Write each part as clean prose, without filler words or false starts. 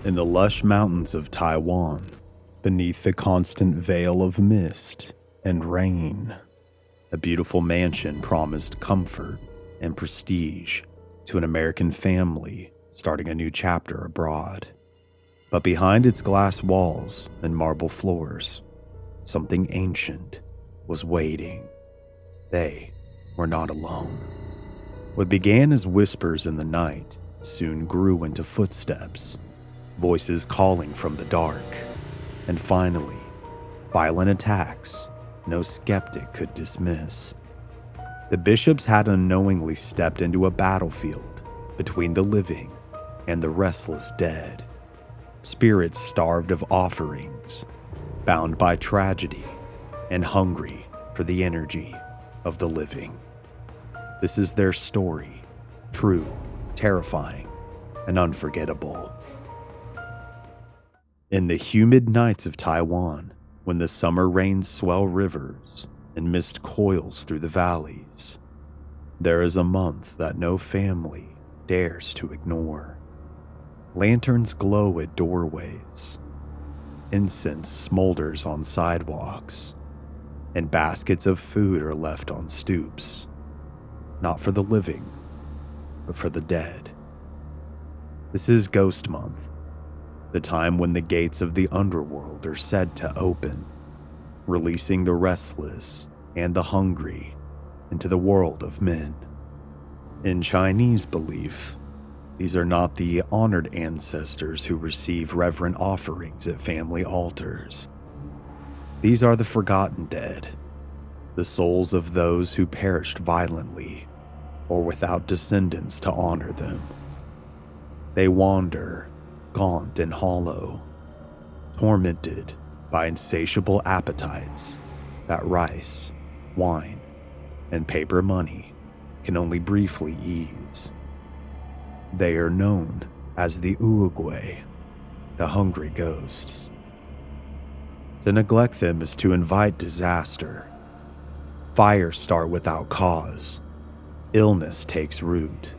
In the lush mountains of Taiwan, beneath the constant veil of mist and rain, a beautiful mansion promised comfort and prestige to an American family starting a new chapter abroad. But behind its glass walls and marble floors, something ancient was waiting. They were not alone. What began as whispers in the night soon grew into footsteps, voices calling from the dark, and finally, violent attacks no skeptic could dismiss. The bishops had unknowingly stepped into a battlefield between the living and the restless dead, spirits starved of offerings, bound by tragedy, and hungry for the energy of the living. This is their story, true, terrifying, and unforgettable. In the humid nights of Taiwan, when the summer rains swell rivers and mist coils through the valleys, there is a month that no family dares to ignore. Lanterns glow at doorways, incense smolders on sidewalks, and baskets of food are left on stoops, not for the living, but for the dead. This is Ghost Month, the time when the gates of the underworld are said to open, releasing the restless and the hungry into the world of men. In Chinese belief, these are not the honored ancestors who receive reverent offerings at family altars. These are the forgotten dead, the souls of those who perished violently or without descendants to honor them. They wander, gaunt and hollow, tormented by insatiable appetites that rice, wine, and paper money can only briefly ease. They are known as the Uruguay, the hungry ghosts. To neglect them is to invite disaster. Fires start without cause. Illness takes root.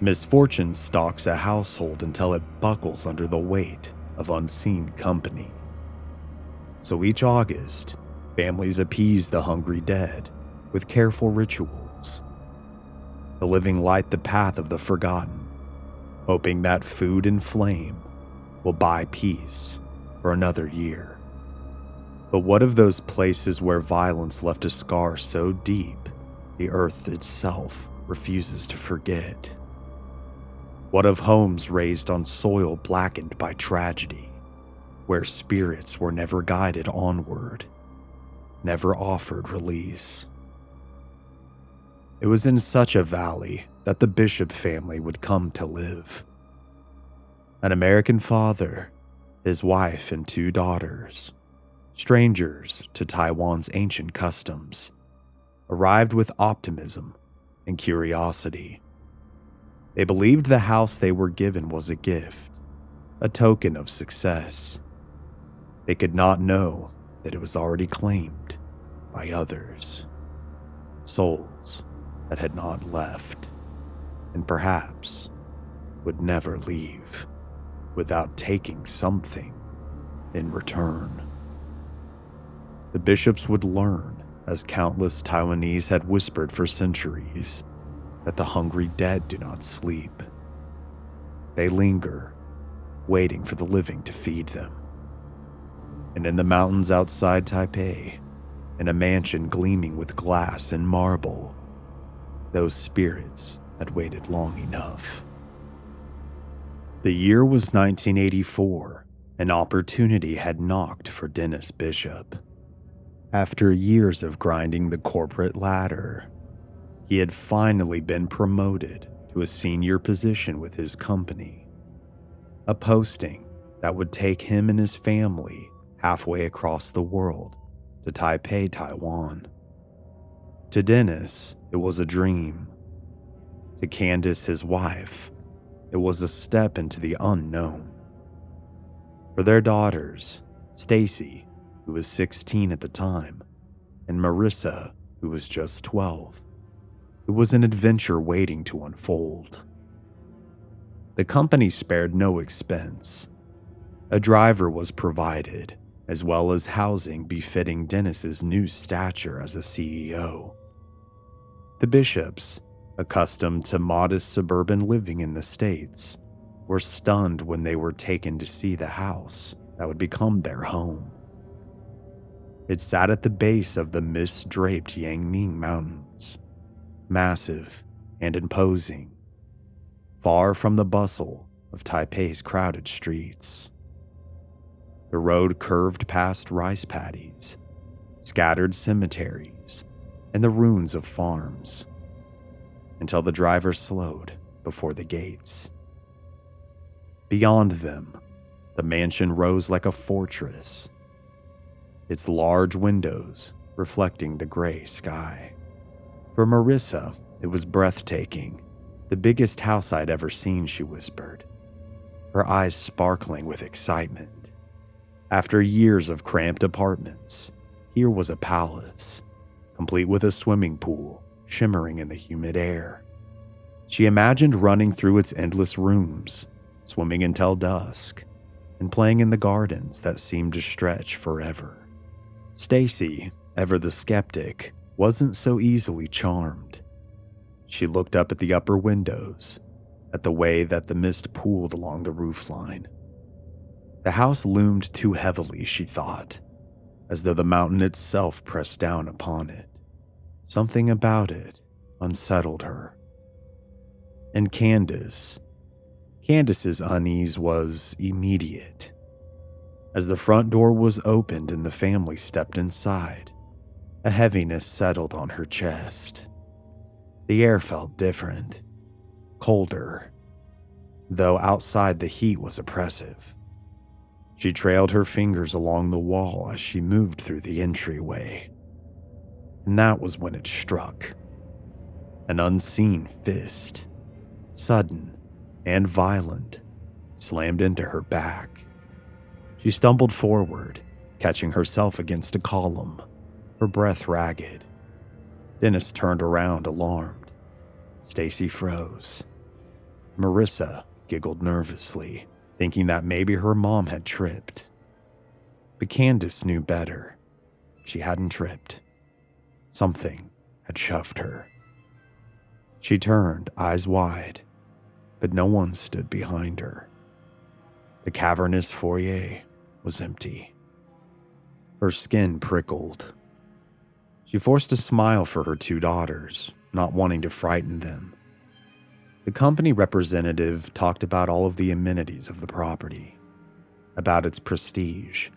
Misfortune stalks a household until it buckles under the weight of unseen company. So each August, families appease the hungry dead with careful rituals. The living light the path of the forgotten, hoping that food and flame will buy peace for another year. But what of those places where violence left a scar so deep the earth itself refuses to forget? What of homes raised on soil blackened by tragedy, where spirits were never guided onward, never offered release? It was in such a valley that the Bishop family would come to live. An American father, his wife, and 2 daughters, strangers to Taiwan's ancient customs, arrived with optimism and curiosity. They believed the house they were given was a gift, a token of success. They could not know that it was already claimed by others, souls that had not left, and perhaps would never leave without taking something in return. The bishops would learn, as countless Taiwanese had whispered for centuries, that the hungry dead do not sleep. They linger, waiting for the living to feed them. And in the mountains outside Taipei, in a mansion gleaming with glass and marble, those spirits had waited long enough. The year was 1984, and opportunity had knocked for Dennis Bishop. After years of grinding the corporate ladder, he had finally been promoted to a senior position with his company, a posting that would take him and his family halfway across the world to Taipei, Taiwan. To Dennis, it was a dream. To Candace, his wife, it was a step into the unknown. For their daughters, Stacy, who was 16 at the time, and Marissa, who was just 12, it was an adventure waiting to unfold. The company spared no expense, A driver was provided, as well as housing befitting Dennis's new stature as a CEO. The Bishops, accustomed to modest suburban living in the States, were stunned when they were taken to see the house that would become their home. It sat at the base of the mist-draped Yangming Mountains, massive and imposing, far from the bustle of Taipei's crowded streets. The road curved past rice paddies, scattered cemeteries, and the ruins of farms, until the driver slowed before the gates. Beyond them, the mansion rose like a fortress, its large windows reflecting the gray sky. For Marissa, it was breathtaking, the biggest house I'd ever seen, she whispered, her eyes sparkling with excitement. After years of cramped apartments, here was a palace, complete with a swimming pool shimmering in the humid air. She imagined running through its endless rooms, swimming until dusk, and playing in the gardens that seemed to stretch forever. Stacy, ever the skeptic, wasn't so easily charmed. She looked up at the upper windows, at the way that the mist pooled along the roofline. The house loomed too heavily, she thought, as though the mountain itself pressed down upon it. Something about it unsettled her. And Candace's unease was immediate. As the front door was opened and the family stepped inside, a heaviness settled on her chest. The air felt different, colder, though outside the heat was oppressive. She trailed her fingers along the wall as she moved through the entryway. And that was when it struck. An unseen fist, sudden and violent, slammed into her back. She stumbled forward, catching herself against a column, her breath ragged. Dennis turned around, alarmed. Stacy froze. Marissa giggled nervously, thinking that maybe her mom had tripped. But Candace knew better. She hadn't tripped. Something had shoved her. She turned, eyes wide, but no one stood behind her. The cavernous foyer was empty. Her skin prickled. She forced a smile for her two daughters, not wanting to frighten them. The company representative talked about all of the amenities of the property, about its prestige,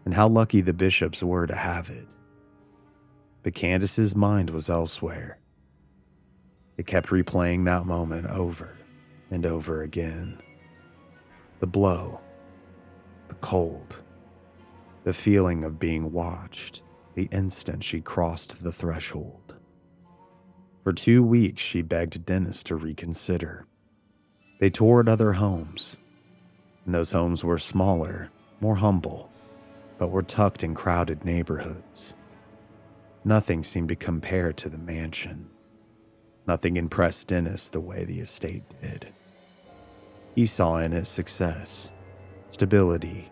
and how lucky the Bishops were to have it. But Candace's mind was elsewhere. It kept replaying that moment over and over again. The blow, the cold, the feeling of being watched the instant she crossed the threshold. For 2 weeks, she begged Dennis to reconsider. They toured other homes, and those homes were smaller, more humble, but were tucked in crowded neighborhoods. Nothing seemed to compare to the mansion. Nothing impressed Dennis the way the estate did. He saw in it success, stability,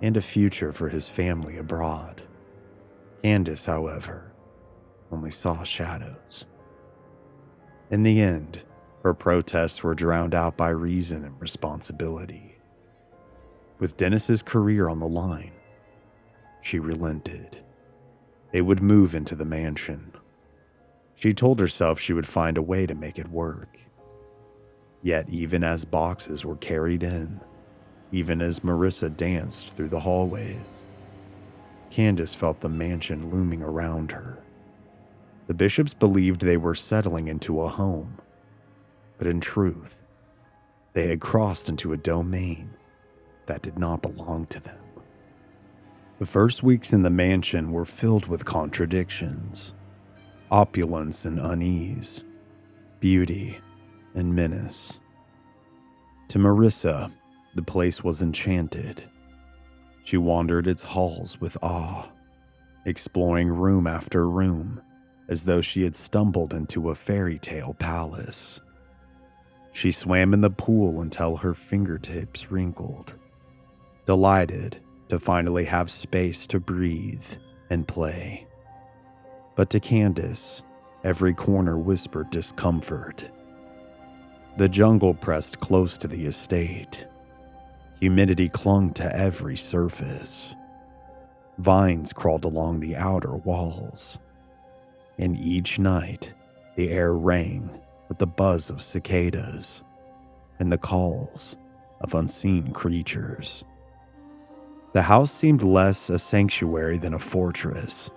and a future for his family abroad. Candace, however, only saw shadows. In the end, her protests were drowned out by reason and responsibility. With Dennis's career on the line, she relented. They would move into the mansion. She told herself she would find a way to make it work. Yet even as boxes were carried in, even as Marissa danced through the hallways, Candace felt the mansion looming around her. The Bishops believed they were settling into a home, but in truth, they had crossed into a domain that did not belong to them. The first weeks in the mansion were filled with contradictions, opulence and unease, beauty and menace. To Marissa, the place was enchanted. She wandered its halls with awe, exploring room after room as though she had stumbled into a fairy tale palace. She swam in the pool until her fingertips wrinkled, delighted to finally have space to breathe and play. But to Candace, every corner whispered discomfort. The jungle pressed close to the estate. Humidity clung to every surface. Vines crawled along the outer walls. And each night, the air rang with the buzz of cicadas and the calls of unseen creatures. The house seemed less a sanctuary than a fortress,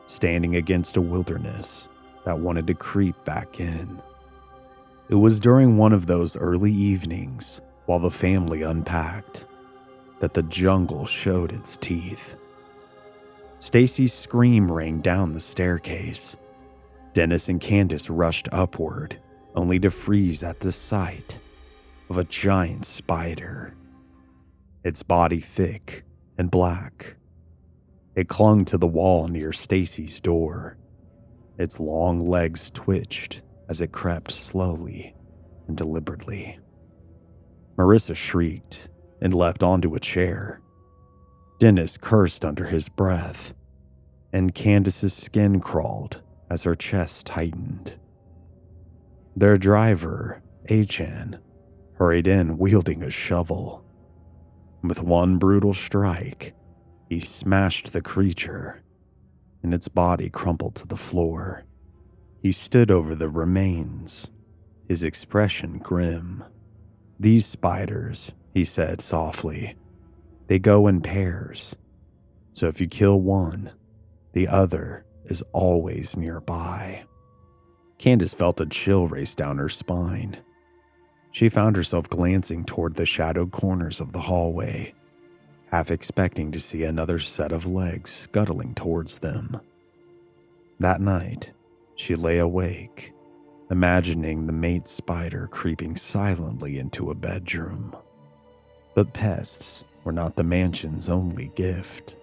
standing against a wilderness that wanted to creep back in. It was during one of those early evenings, while the family unpacked, that the jungle showed its teeth. Stacy's scream rang down the staircase. Dennis and Candace rushed upward, only to freeze at the sight of a giant spider. Its body thick and black. It clung to the wall near Stacy's door. Its long legs twitched as it crept slowly and deliberately. Marissa shrieked and leapt onto a chair. Dennis cursed under his breath, and Candace's skin crawled as her chest tightened. Their driver, Achan, hurried in wielding a shovel. With one brutal strike, he smashed the creature, and its body crumpled to the floor. He stood over the remains, his expression grim. "These spiders," he said softly, "they go in pairs. So if you kill one, the other is always nearby." Candace felt a chill race down her spine. She found herself glancing toward the shadowed corners of the hallway, half expecting to see another set of legs scuttling towards them. That night, she lay awake, imagining the mate spider creeping silently into a bedroom. But pests were not the mansion's only gift.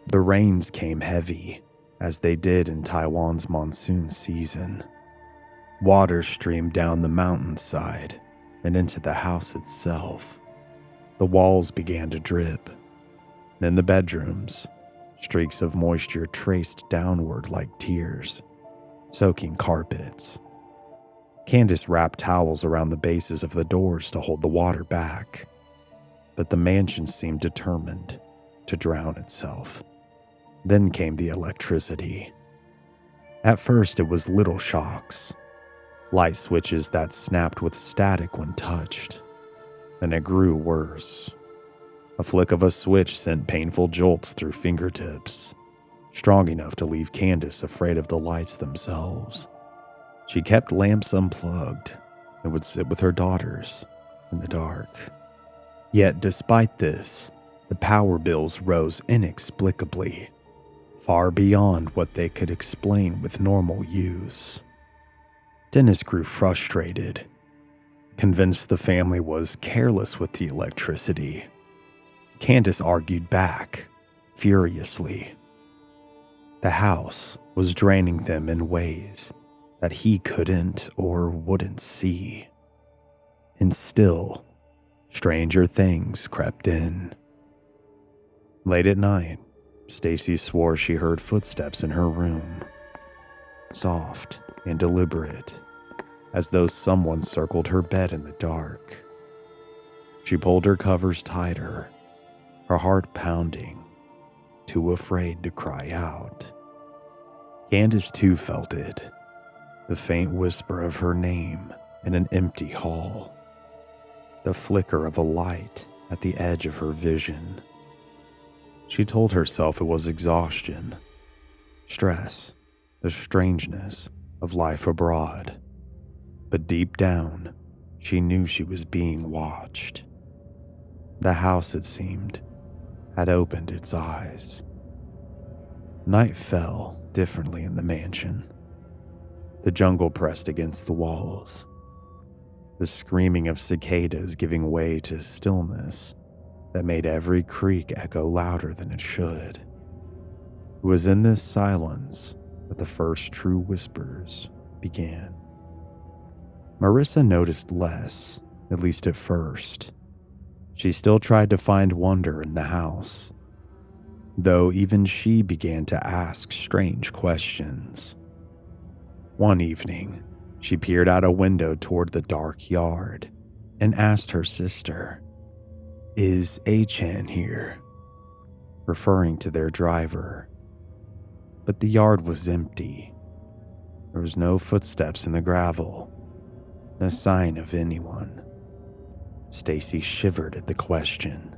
The rains came heavy, as they did in Taiwan's monsoon season. Water streamed down the mountainside and into the house itself. The walls began to drip, and in the bedrooms, streaks of moisture traced downward like tears, soaking carpets. Candace wrapped towels around the bases of the doors to hold the water back, but the mansion seemed determined to drown itself. Then came the electricity. At first, it was little shocks, light switches that snapped with static when touched. Then it grew worse. A flick of a switch sent painful jolts through fingertips, strong enough to leave Candace afraid of the lights themselves. She kept lamps unplugged and would sit with her daughters in the dark. Yet despite this, the power bills rose inexplicably, far beyond what they could explain with normal use. Dennis grew frustrated, convinced the family was careless with the electricity. Candace argued back, furiously. The house was draining them in ways that he couldn't or wouldn't see. And still, stranger things crept in. Late at night, Stacy swore she heard footsteps in her room, soft and deliberate, as though someone circled her bed in the dark. She pulled her covers tighter, her heart pounding, too afraid to cry out. Candace too felt it, the faint whisper of her name in an empty hall, the flicker of a light at the edge of her vision. She told herself it was exhaustion, stress, the strangeness of life abroad. But deep down, she knew she was being watched. The house, it seemed, had opened its eyes. Night fell differently in the mansion. The jungle pressed against the walls, the screaming of cicadas giving way to stillness that made every creak echo louder than it should. It was in this silence that the first true whispers began. Marissa noticed less, at least at first. she still tried to find wonder in the house, though even she began to ask strange questions. One evening, she peered out a window toward the dark yard and asked her sister, "Is A-chan here?" referring to their driver. But the yard was empty. There was no footsteps in the gravel, no sign of anyone. Stacy shivered at the question.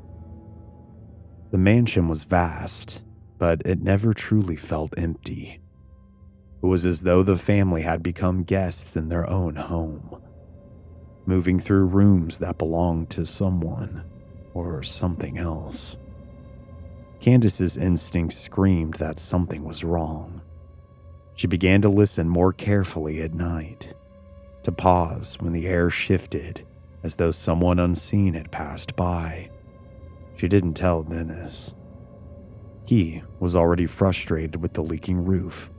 The mansion was vast, but it never truly felt empty. It was as though the family had become guests in their own home, moving through rooms that belonged to someone or something else. Candace's instincts screamed that something was wrong. She began to listen more carefully at night, to pause when the air shifted as though someone unseen had passed by. She didn't tell Dennis. He was already frustrated with the leaking roof,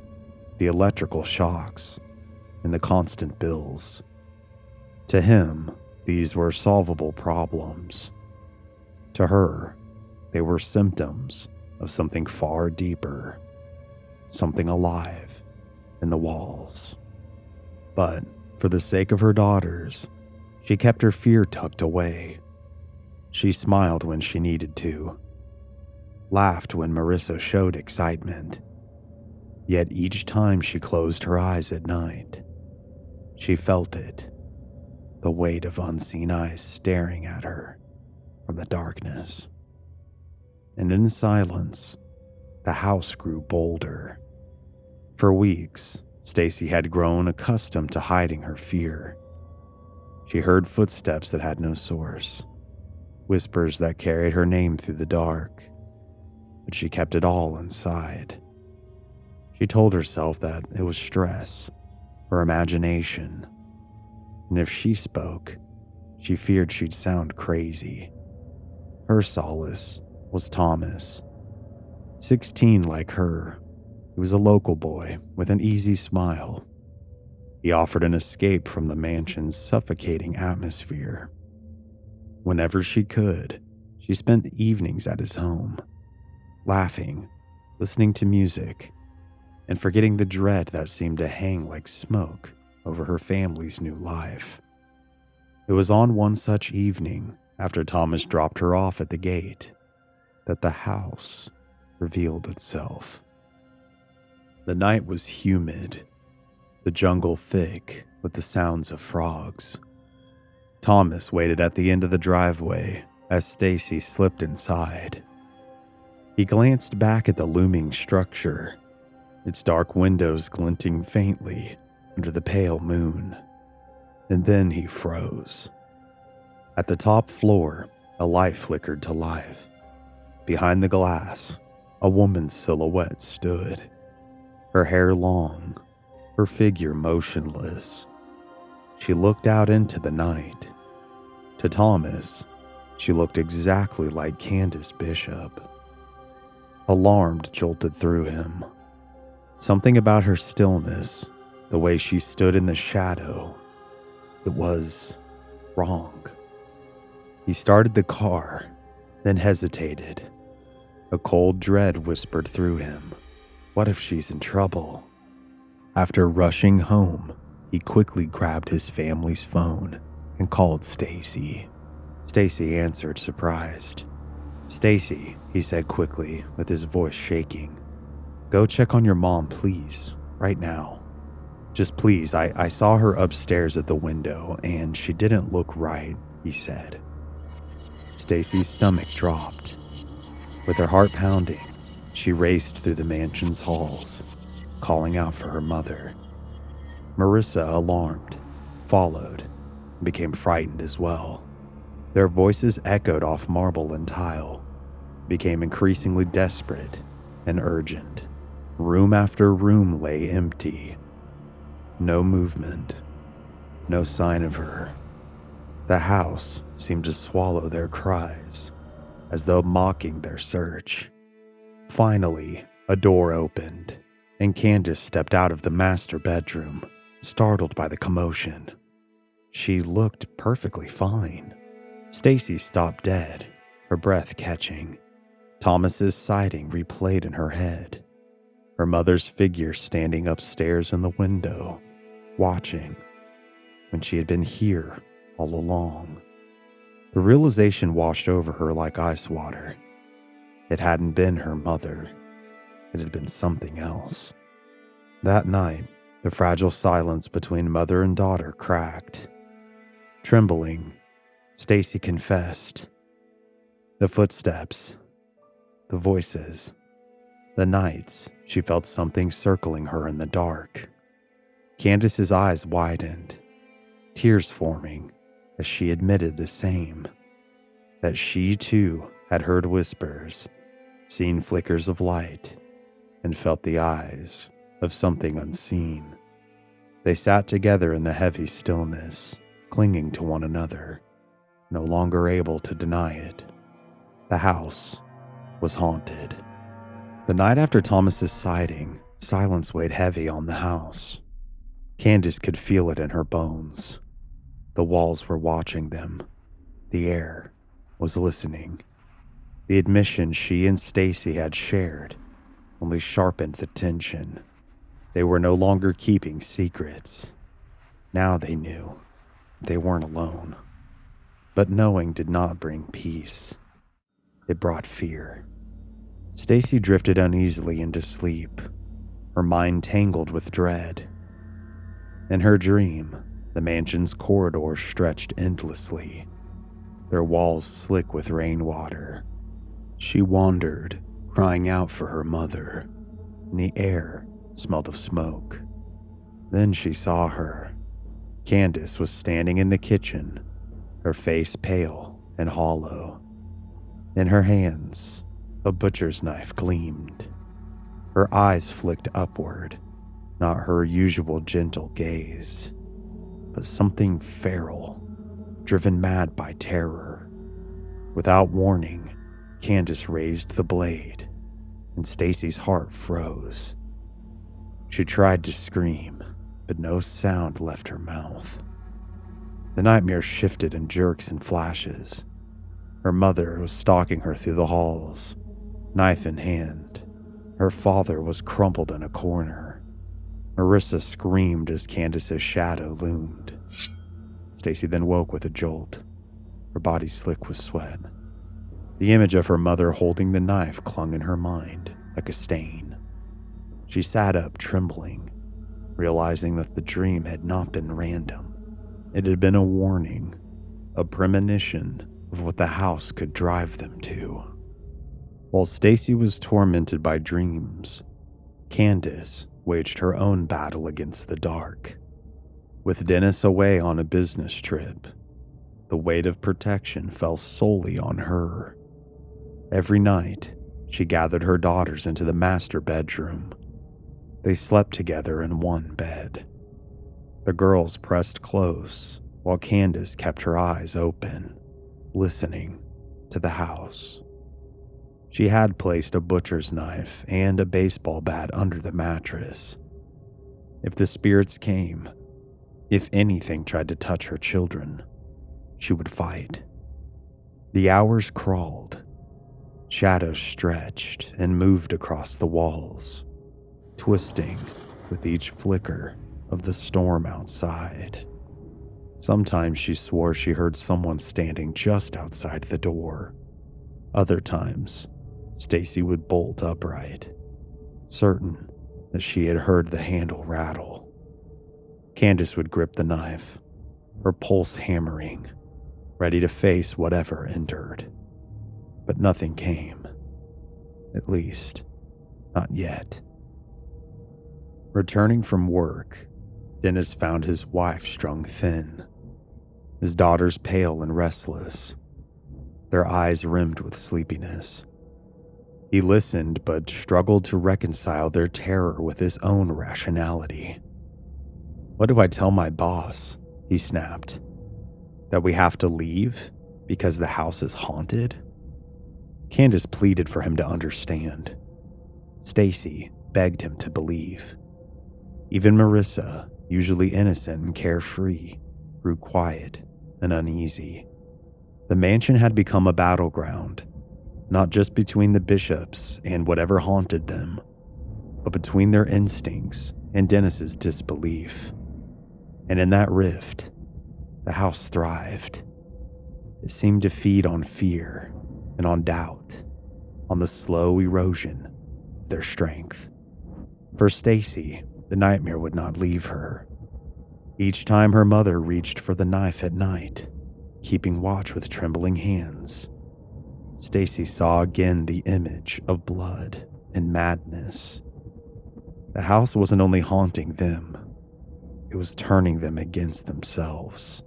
the electrical shocks, and the constant bills. To him, these were solvable problems. To her, they were symptoms of something far deeper, something alive in the walls. But for the sake of her daughters, she kept her fear tucked away. She smiled when she needed to, laughed when Marissa showed excitement. Yet each time she closed her eyes at night, she felt it, the weight of unseen eyes staring at her from the darkness. And in silence, the house grew bolder. For weeks, Stacy had grown accustomed to hiding her fear. She heard footsteps that had no source, whispers that carried her name through the dark, but she kept it all inside. She told herself that it was stress, her imagination, and if she spoke, she feared she'd sound crazy. Her solace was Thomas. 16 like her, he was a local boy with an easy smile. He offered an escape from the mansion's suffocating atmosphere. Whenever she could, she spent evenings at his home, laughing, listening to music, and forgetting the dread that seemed to hang like smoke over her family's new life. It was on one such evening, after Thomas dropped her off at the gate, that the house revealed itself. The night was humid, the jungle thick with the sounds of frogs. Thomas waited at the end of the driveway as Stacy slipped inside. He glanced back at the looming structure, its dark windows glinting faintly under the pale moon, and then he froze. At the top floor, a light flickered to life. Behind the glass, a woman's silhouette stood, her hair long, her figure motionless. She looked out into the night. To Thomas, she looked exactly like Candace Bishop. Alarmed jolted through him. Something about her stillness, the way she stood in the shadow, it was wrong. He started the car, then hesitated. A cold dread whispered through him. What if she's in trouble? After rushing home, he quickly grabbed his family's phone and called Stacy. Stacy answered, surprised. "Stacy," he said quickly, with his voice shaking. "Go check on your mom, please, right now. Just please, I saw her upstairs at the window, and she didn't look right," he said. Stacy's stomach dropped. With her heart pounding, she raced through the mansion's halls, calling out for her mother. Marissa, alarmed, followed, and became frightened as well. Their voices echoed off marble and tile, became increasingly desperate and urgent. Room after room lay empty. No movement, no sign of her. The house seemed to swallow their cries, as though mocking their search. Finally, a door opened, and Candace stepped out of the master bedroom, startled by the commotion. She looked perfectly fine, Stacy stopped dead, her breath catching. Thomas's sighting replayed in her head. Her mother's figure standing upstairs in the window, watching, when she had been here all along. The realization washed over her like ice water. It hadn't been her mother. It had been something else. That night, the fragile silence between mother and daughter cracked. Trembling, Stacy confessed. The footsteps, the voices, the nights she felt something circling her in the dark. Candace's eyes widened, tears forming as she admitted the same, that she too had heard whispers, seen flickers of light, and felt the eyes of something unseen. They sat together in the heavy stillness, clinging to one another, no longer able to deny it. The house was haunted. The night after Thomas's sighting, silence weighed heavy on the house. Candace could feel it in her bones. The walls were watching them. The air was listening. The admission she and Stacy had shared only sharpened the tension. They were no longer keeping secrets. Now they knew they weren't alone. But knowing did not bring peace. It brought fear. Stacy drifted uneasily into sleep, her mind tangled with dread. In her dream, the mansion's corridors stretched endlessly, their walls slick with rainwater. She wandered, crying out for her mother, and the air smelled of smoke. Then she saw her. Candace was standing in the kitchen, her face pale and hollow. In her hands, a butcher's knife gleamed. Her eyes flicked upward, not her usual gentle gaze, but something feral, driven mad by terror. Without warning, Candace raised the blade, and Stacy's heart froze. She tried to scream, but no sound left her mouth. The nightmare shifted in jerks and flashes. Her mother was stalking her through the halls, knife in hand. Her father was crumpled in a corner. Marissa screamed as Candace's shadow loomed. Stacy then woke with a jolt, her body slick with sweat. The image of her mother holding the knife clung in her mind like a stain. She sat up, trembling, realizing that the dream had not been random. It had been a warning, a premonition of what the house could drive them to. While Stacy was tormented by dreams, Candace waged her own battle against the dark. With Dennis away on a business trip, the weight of protection fell solely on her. Every night, she gathered her daughters into the master bedroom. They slept together in one bed. The girls pressed close, while Candace kept her eyes open, listening to the house. She had placed a butcher's knife and a baseball bat under the mattress. If the spirits came, if anything tried to touch her children, she would fight. The hours crawled. Shadows stretched and moved across the walls, twisting with each flicker of the storm outside. Sometimes she swore she heard someone standing just outside the door. Other times, Stacy would bolt upright, certain that she had heard the handle rattle. Candace would grip the knife, her pulse hammering, ready to face whatever entered. But nothing came. At least, not yet. Returning from work, Dennis found his wife strung thin, his daughters pale and restless, their eyes rimmed with sleepiness. He listened but struggled to reconcile their terror with his own rationality. "What do I tell my boss?" he snapped. "That we have to leave because the house is haunted?" Candace pleaded for him to understand. Stacy begged him to believe. Even Marissa, usually innocent and carefree, grew quiet and uneasy. The mansion had become a battleground, not just between the bishops and whatever haunted them, but between their instincts and Dennis's disbelief. And in that rift, the house thrived. It seemed to feed on fear and on doubt, on the slow erosion of their strength. For Stacy, the nightmare would not leave her. Each time her mother reached for the knife at night, keeping watch with trembling hands, Stacy saw again the image of blood and madness. The house wasn't only haunting them, it was turning them against themselves.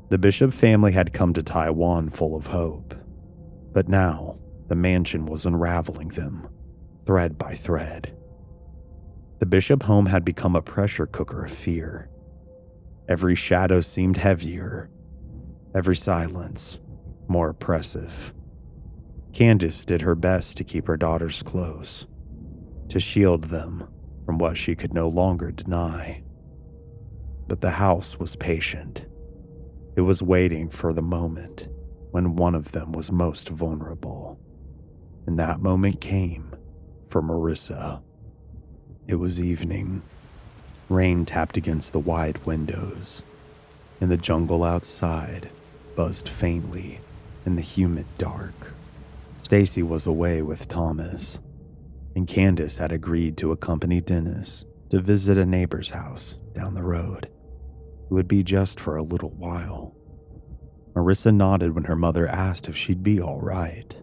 The Bishop family had come to Taiwan full of hope, but now the mansion was unraveling them, thread by thread. The Bishop home had become a pressure cooker of fear. Every shadow seemed heavier, every silence more oppressive. Candace did her best to keep her daughters close, to shield them from what she could no longer deny. But the house was patient. It was waiting for the moment when one of them was most vulnerable. And that moment came for Marissa. It was evening. Rain tapped against the wide windows, and the jungle outside buzzed faintly in the humid dark. Stacy was away with Thomas, and Candace had agreed to accompany Dennis to visit a neighbor's house down the road. It would be just for a little while. Marissa nodded when her mother asked if she'd be all right,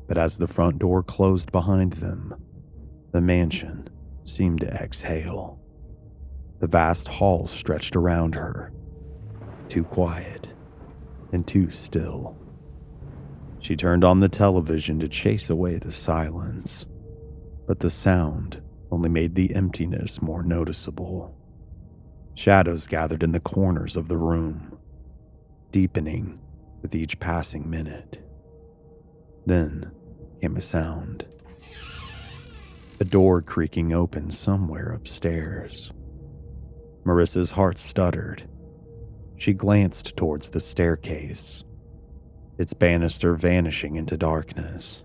but as the front door closed behind them, the mansion seemed to exhale. The vast hall stretched around her, too quiet and too still. She turned on the television to chase away the silence, but the sound only made the emptiness more noticeable. Shadows gathered in the corners of the room, deepening with each passing minute. Then came a sound. The door creaking open somewhere upstairs. Marissa's heart stuttered. She glanced towards the staircase, its banister vanishing into darkness.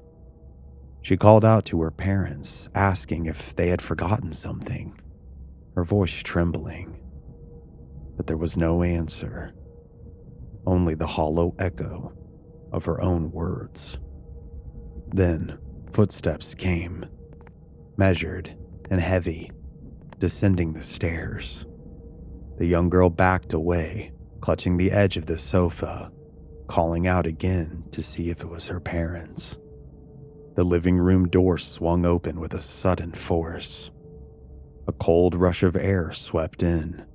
She called out to her parents, asking if they had forgotten something, her voice trembling. But there was no answer, only the hollow echo of her own words. Then footsteps came, measured and heavy, descending the stairs. The young girl backed away, clutching the edge of the sofa, calling out again to see if it was her parents. The living room door swung open with a sudden force. A cold rush of air swept in,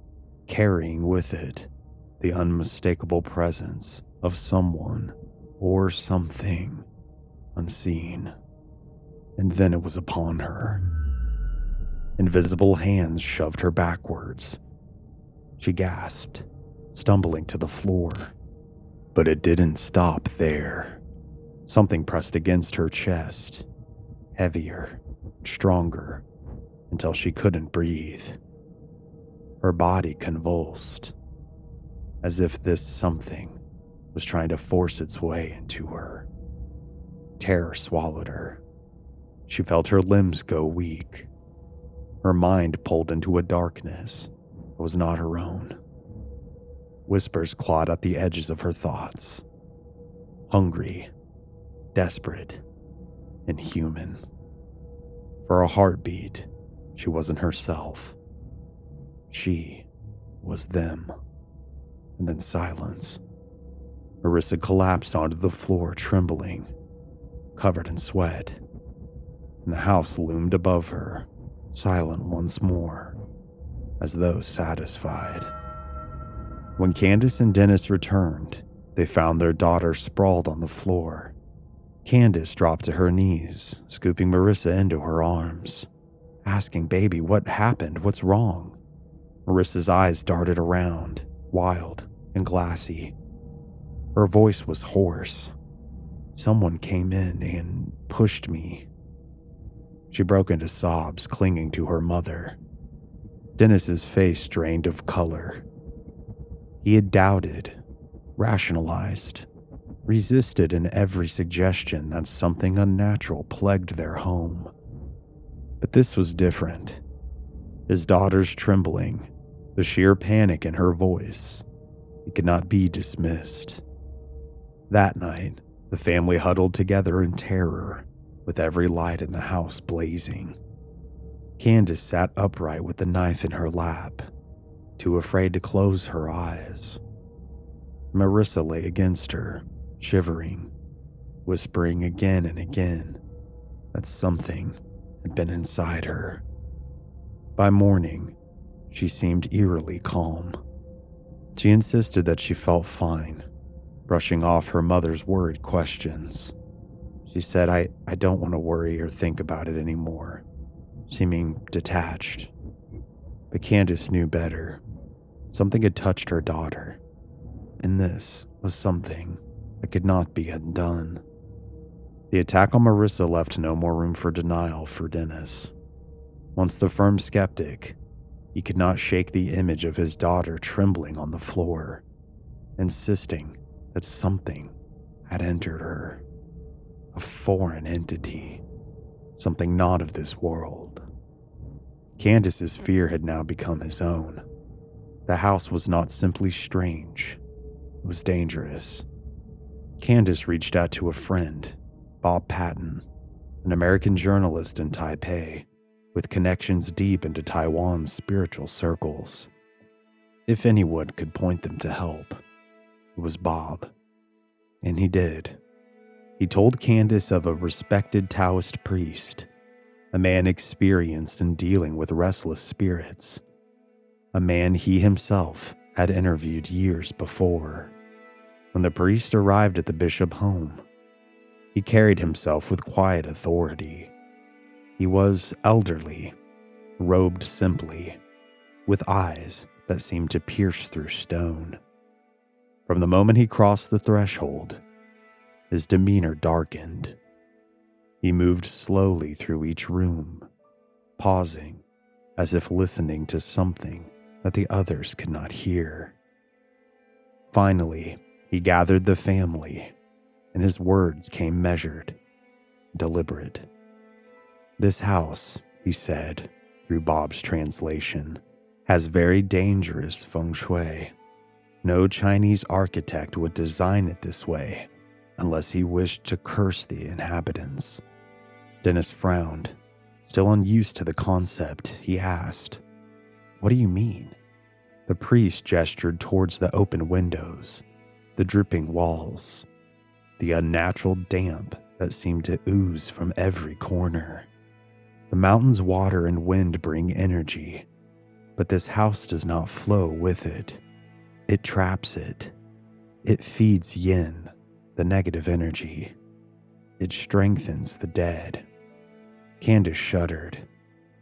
carrying with it the unmistakable presence of someone or something unseen. And then it was upon her. Invisible hands shoved her backwards. She gasped, stumbling to the floor. But it didn't stop there. Something pressed against her chest, heavier, stronger, until she couldn't breathe. Her body convulsed, as if this something was trying to force its way into her. Terror swallowed her. She felt her limbs go weak. Her mind pulled into a darkness that was not her own. Whispers clawed at the edges of her thoughts. Hungry, desperate, and human. For a heartbeat, she wasn't herself. She was them. And then silence. Marissa collapsed onto the floor, trembling, covered in sweat. And the house loomed above her, silent once more, as though satisfied. When Candace and Dennis returned, they found their daughter sprawled on the floor. Candace dropped to her knees, scooping Marissa into her arms, asking "Baby, what happened? What's wrong?" Marissa's eyes darted around, wild and glassy. Her voice was hoarse. "Someone came in and pushed me." She broke into sobs, clinging to her mother. Dennis's face drained of color. He had doubted, rationalized, resisted in every suggestion that something unnatural plagued their home. But this was different. His daughter's trembling, the sheer panic in her voice, it could not be dismissed. That night, the family huddled together in terror, with every light in the house blazing. Candace sat upright with the knife in her lap, too afraid to close her eyes. Marissa lay against her, shivering, whispering again and again that something had been inside her. By morning, she seemed eerily calm. She insisted that she felt fine, brushing off her mother's worried questions. She said, I don't want to worry or think about it anymore, seeming detached. But Candace knew better. Something had touched her daughter, and this was something that could not be undone. The attack on Marissa left no more room for denial for Dennis. Once the firm skeptic, he could not shake the image of his daughter trembling on the floor, insisting that something had entered her. A foreign entity, something not of this world. Candace's fear had now become his own. The house was not simply strange, it was dangerous. Candace reached out to a friend, Bob Patton, an American journalist in Taipei, with connections deep into Taiwan's spiritual circles. If anyone could point them to help, it was Bob. And he did. He told Candace of a respected Taoist priest, a man experienced in dealing with restless spirits, a man he himself had interviewed years before. When the priest arrived at the bishop home, he carried himself with quiet authority. He was elderly, robed simply, with eyes that seemed to pierce through stone. From the moment he crossed the threshold, his demeanor darkened. He moved slowly through each room, pausing as if listening to something that the others could not hear. Finally, he gathered the family, and his words came measured, deliberate. "This house," he said, through Bob's translation, "has very dangerous feng shui. No Chinese architect would design it this way unless he wished to curse the inhabitants." Dennis frowned. Still unused to the concept, he asked, "What do you mean?" The priest gestured towards the open windows, the dripping walls, the unnatural damp that seemed to ooze from every corner. The mountain's water and wind bring energy, but this house does not flow with it. It traps it. It feeds yin, the negative energy. It strengthens the dead. Candace shuddered,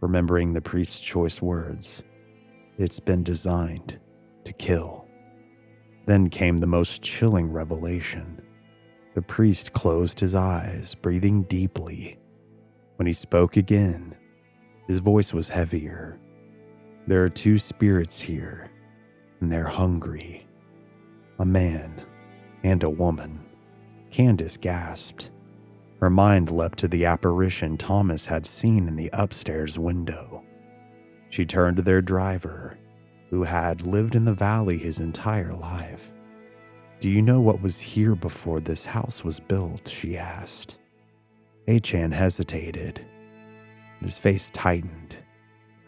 remembering the priest's choice words. It's been designed to kill. Then came the most chilling revelation. The priest closed his eyes, breathing deeply. When he spoke again, his voice was heavier. "There are two spirits here, and they're hungry. A man and a woman." Candace gasped. Her mind leapt to the apparition Thomas had seen in the upstairs window. She turned to their driver, who had lived in the valley his entire life. "Do you know what was here before this house was built?" she asked. Achan hesitated, and his face tightened,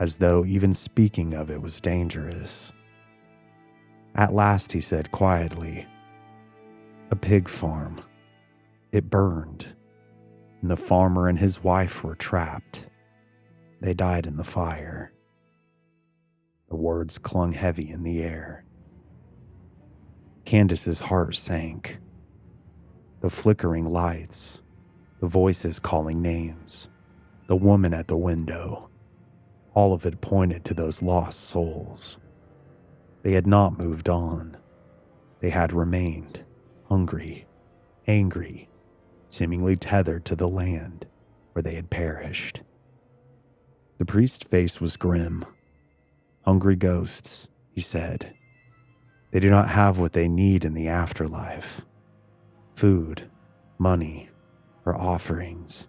as though even speaking of it was dangerous. At last he said quietly, "A pig farm. It burned, and the farmer and his wife were trapped. They died in the fire." The words clung heavy in the air. Candace's heart sank. The flickering lights, the voices calling names, the woman at the window, all of it pointed to those lost souls. They had not moved on. They had remained, hungry, angry, seemingly tethered to the land where they had perished. The priest's face was grim. "Hungry ghosts," he said. "They do not have what they need in the afterlife. food, money, or offerings.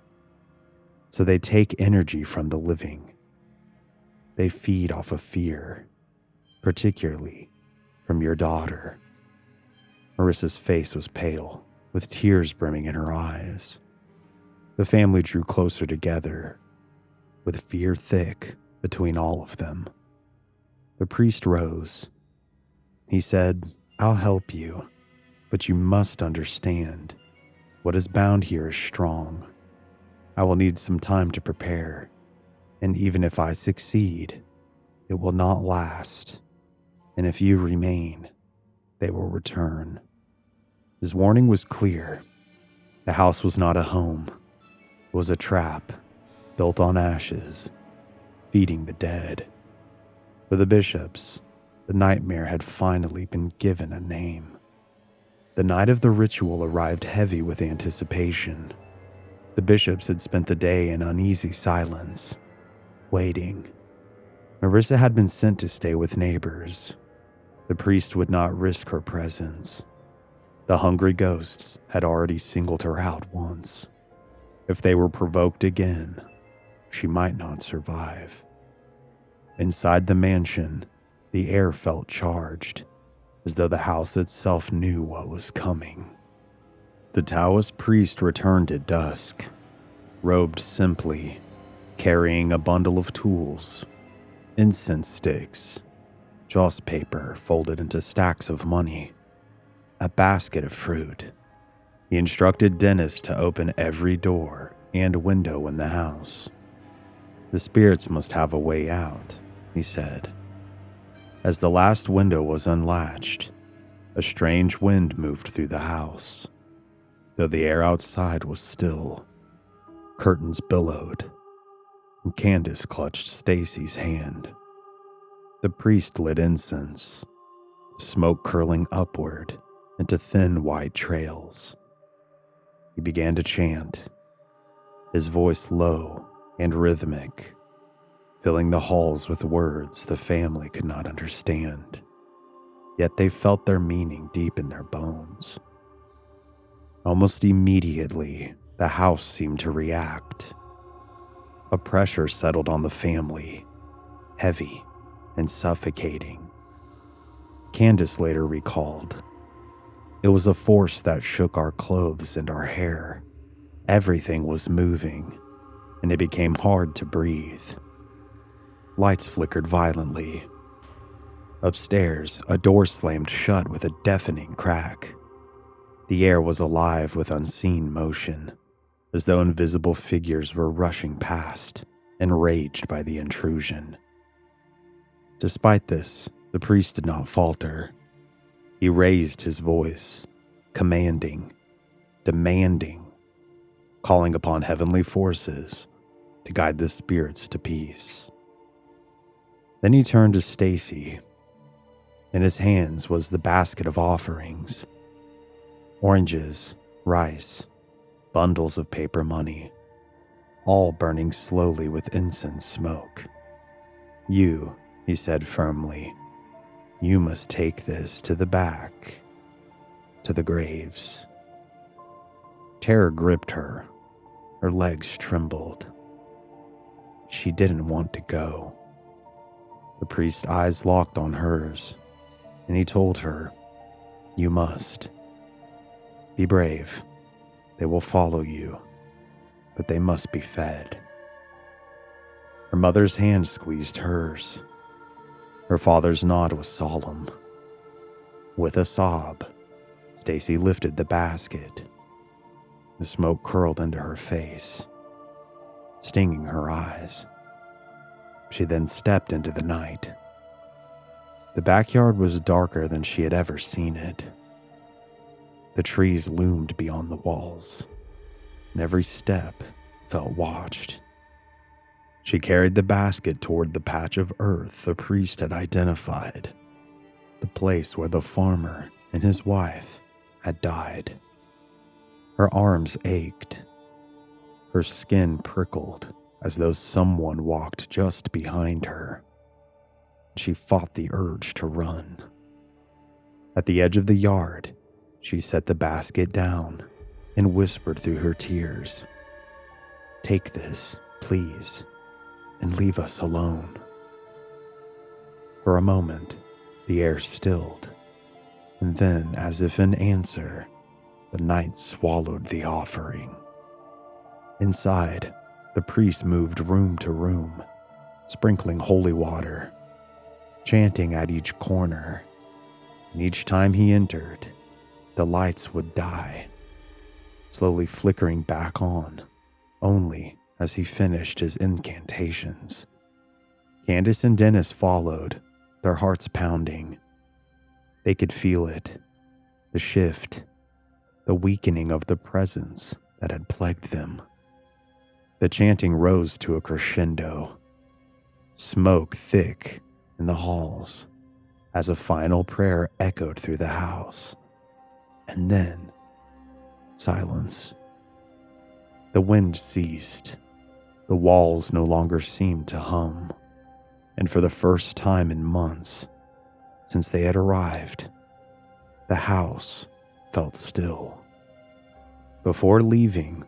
So they take energy from the living. They feed off of fear, particularly from your daughter. Marissa's face was pale, with tears brimming in her eyes. The family drew closer together, with fear thick between all of them. The priest rose. He said, "I'll help you, but you must understand. What is bound here is strong. I will need some time to prepare, and even if I succeed, it will not last. And if you remain, they will return." His warning was clear. The house was not a home. It was a trap, built on ashes, feeding the dead. For the bishops, the nightmare had finally been given a name. The night of the ritual arrived heavy with anticipation. The bishops had spent the day in uneasy silence, waiting. Marissa had been sent to stay with neighbors. The priest would not risk her presence. The hungry ghosts had already singled her out once. If they were provoked again, she might not survive. Inside the mansion, the air felt charged, as though the house itself knew what was coming. The Taoist priest returned at dusk, robed simply, carrying a bundle of tools, incense sticks, joss paper folded into stacks of money, a basket of fruit. He instructed Dennis to open every door and window in the house. The spirits must have a way out, he said. As the last window was unlatched, a strange wind moved through the house. Though the air outside was still, curtains billowed, and Candace clutched Stacy's hand. The priest lit incense, smoke curling upward into thin white trails. He began to chant, his voice low and rhythmic, filling the halls with words the family could not understand, yet they felt their meaning deep in their bones. Almost immediately, the house seemed to react. A pressure settled on the family, heavy and suffocating. Candace later recalled, "It was a force that shook our clothes and our hair. Everything was moving, and it became hard to breathe." Lights flickered violently. Upstairs, a door slammed shut with a deafening crack. The air was alive with unseen motion, as though invisible figures were rushing past, enraged by the intrusion. Despite this, the priest did not falter. He raised his voice, commanding, demanding, calling upon heavenly forces to guide the spirits to peace. Then he turned to Stacy. In his hands was the basket of offerings. Oranges, rice, bundles of paper money, all burning slowly with incense smoke. "You," he said firmly, "you must take this to the back, to the graves." Terror gripped her. Her legs trembled. She didn't want to go. The priest's eyes locked on hers, and he told her, "You must. Be brave. They will follow you, but they must be fed." Her mother's hand squeezed hers. Her father's nod was solemn. With a sob, Stacy lifted the basket. The smoke curled into her face, stinging her eyes. She then stepped into the night. The backyard was darker than she had ever seen it. The trees loomed beyond the walls, and every step felt watched. She carried the basket toward the patch of earth the priest had identified, the place where the farmer and his wife had died. Her arms ached. Her skin prickled as though someone walked just behind her. She fought the urge to run. At the edge of the yard, She set the basket down and whispered through her tears, "Take this, please, and leave us alone." For a moment, the air stilled, and then, as if in answer, the night swallowed the offering. Inside, the priest moved room to room, sprinkling holy water, chanting at each corner, and each time he entered, the lights would die, slowly flickering back on, only as he finished his incantations. Candace and Dennis followed, their hearts pounding. They could feel it, the shift, the weakening of the presence that had plagued them. The chanting rose to a crescendo, smoke thick in the halls as a final prayer echoed through the house. And then, silence. The wind ceased. The walls no longer seemed to hum. And for the first time in months, since they had arrived, the house felt still. Before leaving,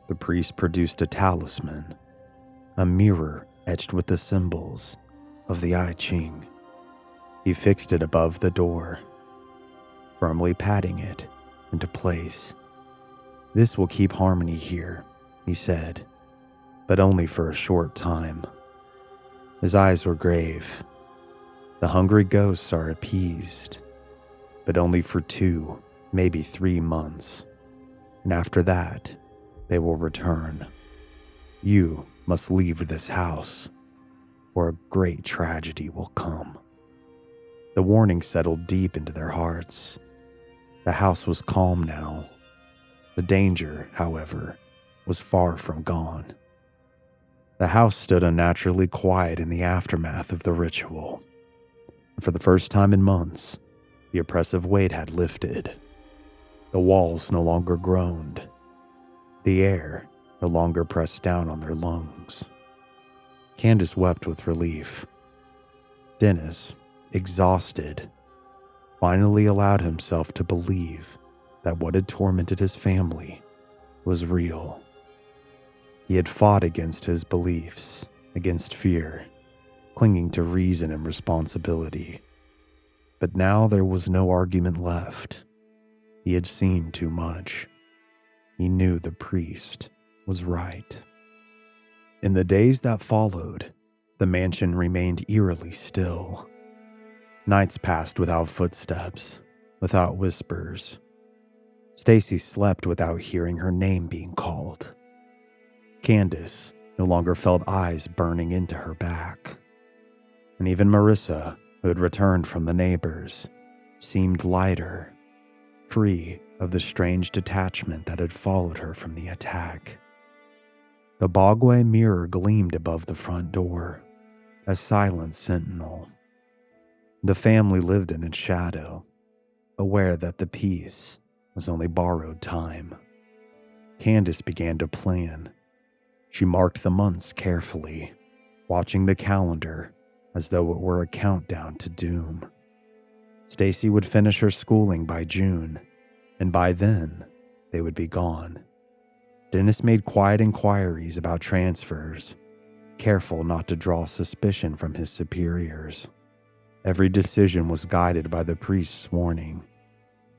the priest produced a talisman, a mirror etched with the symbols of the I Ching. He fixed it above the door, firmly patting it into place. "This will keep harmony here," he said, "but only for a short time." His eyes were grave. "The hungry ghosts are appeased, but only for 2, maybe 3 months. And after that, they will return. You must leave this house, or a great tragedy will come." The warning settled deep into their hearts. The house was calm now. The danger, however, was far from gone. The house stood unnaturally quiet in the aftermath of the ritual. For the first time in months, the oppressive weight had lifted. The walls no longer groaned. The air no longer pressed down on their lungs. Candace wept with relief. Dennis, exhausted, finally allowed himself to believe that what had tormented his family was real. He had fought against his beliefs, against fear, clinging to reason and responsibility. But now there was no argument left. He had seen too much. He knew the priest was right. In the days that followed, the mansion remained eerily still. Nights passed without footsteps, without whispers. Stacy slept without hearing her name being called. Candace no longer felt eyes burning into her back. And even Marissa, who had returned from the neighbors, seemed lighter, free of the strange detachment that had followed her from the attack. The bogway mirror gleamed above the front door, a silent sentinel. The family lived in its shadow, aware that the peace was only borrowed time. Candace began to plan. She marked the months carefully, watching the calendar as though it were a countdown to doom. Stacy would finish her schooling by June, and by then, they would be gone. Dennis made quiet inquiries about transfers, careful not to draw suspicion from his superiors. Every decision was guided by the priest's warning,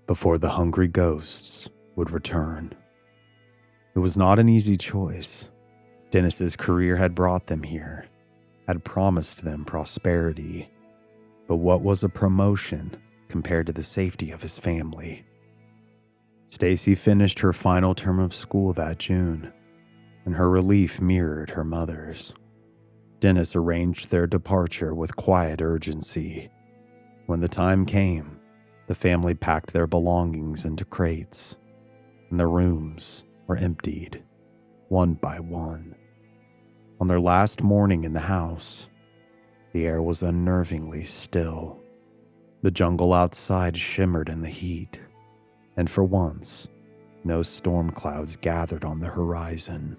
before the hungry ghosts would return. It was not an easy choice. Dennis's career had brought them here, had promised them prosperity, but what was a promotion compared to the safety of his family? Stacy finished her final term of school that June, and her relief mirrored her mother's. Dennis arranged their departure with quiet urgency. When the time came, the family packed their belongings into crates, and the rooms were emptied, one by one. On their last morning in the house, the air was unnervingly still. The jungle outside shimmered in the heat, and for once, no storm clouds gathered on the horizon.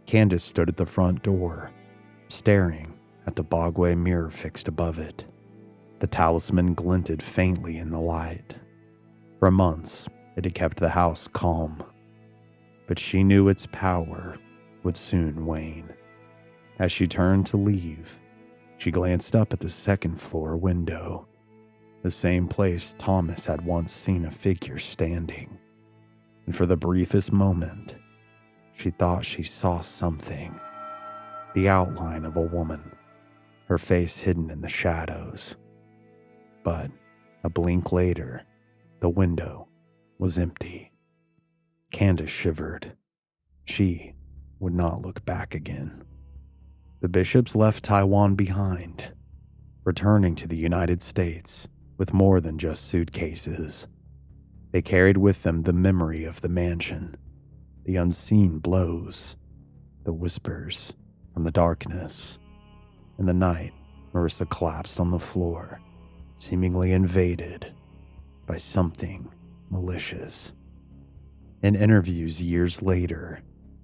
Candace stood at the front door, staring at the bogway mirror fixed above it. The talisman glinted faintly in the light. For months, it had kept the house calm, but she knew its power would soon wane. As she turned to leave, she glanced up at the second-floor window, the same place Thomas had once seen a figure standing, and for the briefest moment, she thought she saw something, the outline of a woman, her face hidden in the shadows. But a blink later, the window was empty. Candace shivered. She would not look back again. The Bishops left Taiwan behind, returning to the United States with more than just suitcases. They carried with them the memory of the mansion, the unseen blows, the whispers from the darkness. In the night, Marissa collapsed on the floor, seemingly invaded by something malicious. In interviews years later,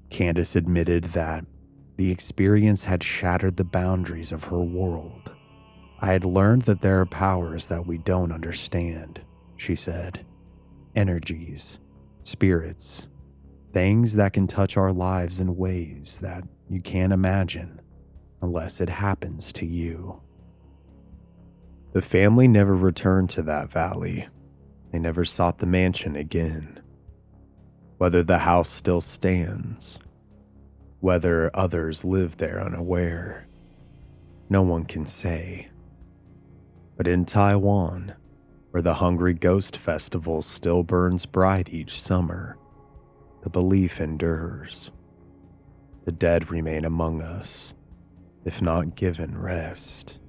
Candace admitted that the experience had shattered the boundaries of her world. "I had learned that there are powers that we don't understand," she said. "Energies, spirits, things that can touch our lives in ways that you can't imagine unless it happens to you." The family never returned to that valley. They never sought the mansion again. Whether the house still stands, whether others live there unaware, no one can say. But in Taiwan, where the Hungry Ghost Festival still burns bright each summer, the belief endures. The dead remain among us, if not given rest.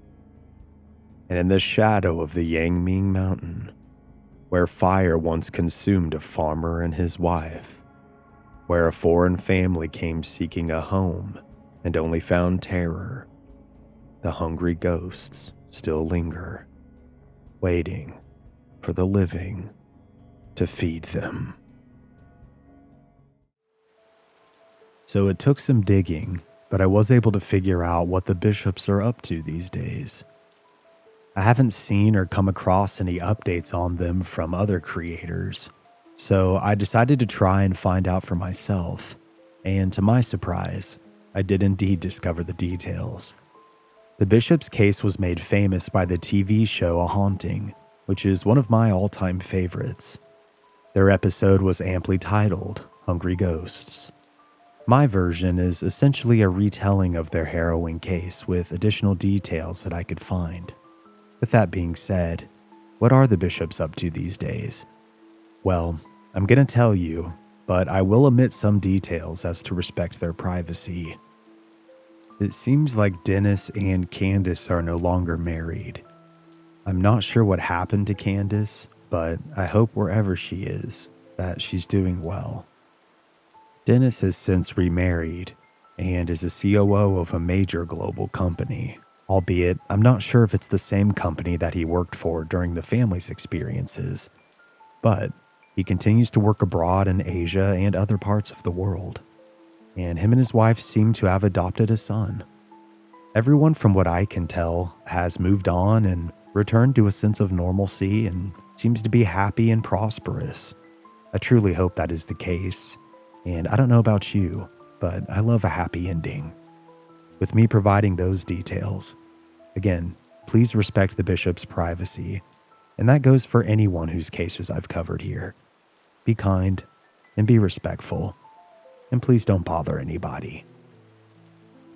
And in the shadow of the Yangming Mountain, where fire once consumed a farmer and his wife, where a foreign family came seeking a home and only found terror, the hungry ghosts still linger, waiting for the living to feed them. So it took some digging, but I was able to figure out what the Bishops are up to these days. I haven't seen or come across any updates on them from other creators, so I decided to try and find out for myself, and to my surprise, I did indeed discover the details. The Bishops' case was made famous by the TV show A Haunting, which is one of my all-time favorites. Their episode was amply titled Hungry Ghosts. My version is essentially a retelling of their harrowing case with additional details that I could find. With that being said, what are the Bishops up to these days? Well, I'm going to tell you, but I will omit some details as to respect their privacy. It seems like Dennis and Candace are no longer married. I'm not sure what happened to Candace, but I hope wherever she is, that she's doing well. Dennis has since remarried and is a COO of a major global company. Albeit, I'm not sure if it's the same company that he worked for during the family's experiences, but he continues to work abroad in Asia and other parts of the world, and him and his wife seem to have adopted a son. Everyone, from what I can tell, has moved on and returned to a sense of normalcy and seems to be happy and prosperous. I truly hope that is the case, and I don't know about you, but I love a happy ending. With me providing those details, again, please respect the Bishop's privacy, and that goes for anyone whose cases I've covered here. Be kind and be respectful, and please don't bother anybody.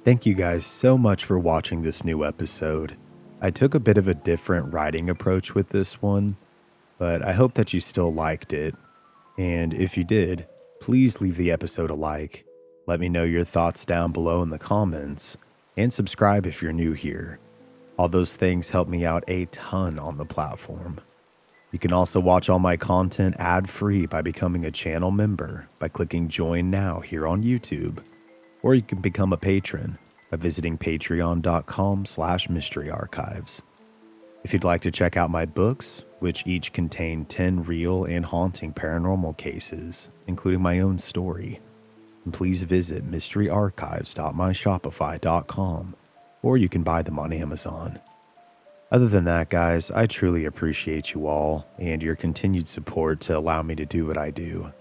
Thank you guys so much for watching this new episode. I took a bit of a different writing approach with this one, but I hope that you still liked it. And if you did, please leave the episode a like. Let me know your thoughts down below in the comments, and subscribe if you're new here. All those things help me out a ton on the platform. You can also watch all my content ad-free by becoming a channel member by clicking Join Now here on YouTube, or you can become a patron by visiting patreon.com/mysteryarchives. If you'd like to check out my books, which each contain 10 real and haunting paranormal cases, including my own story, please visit mysteryarchives.myshopify.com, or you can buy them on Amazon. Other than that, guys, I truly appreciate you all and your continued support to allow me to do what I do.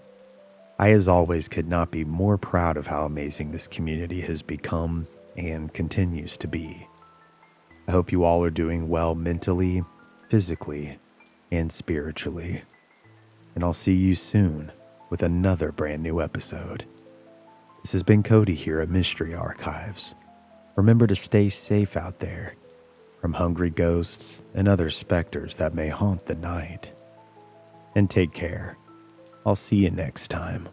I, as always, could not be more proud of how amazing this community has become and continues to be. I hope you all are doing well mentally, physically, and spiritually. And I'll see you soon with another brand new episode. This has been Cody here at Mystery Archives. Remember to stay safe out there from hungry ghosts and other specters that may haunt the night. And take care. I'll see you next time.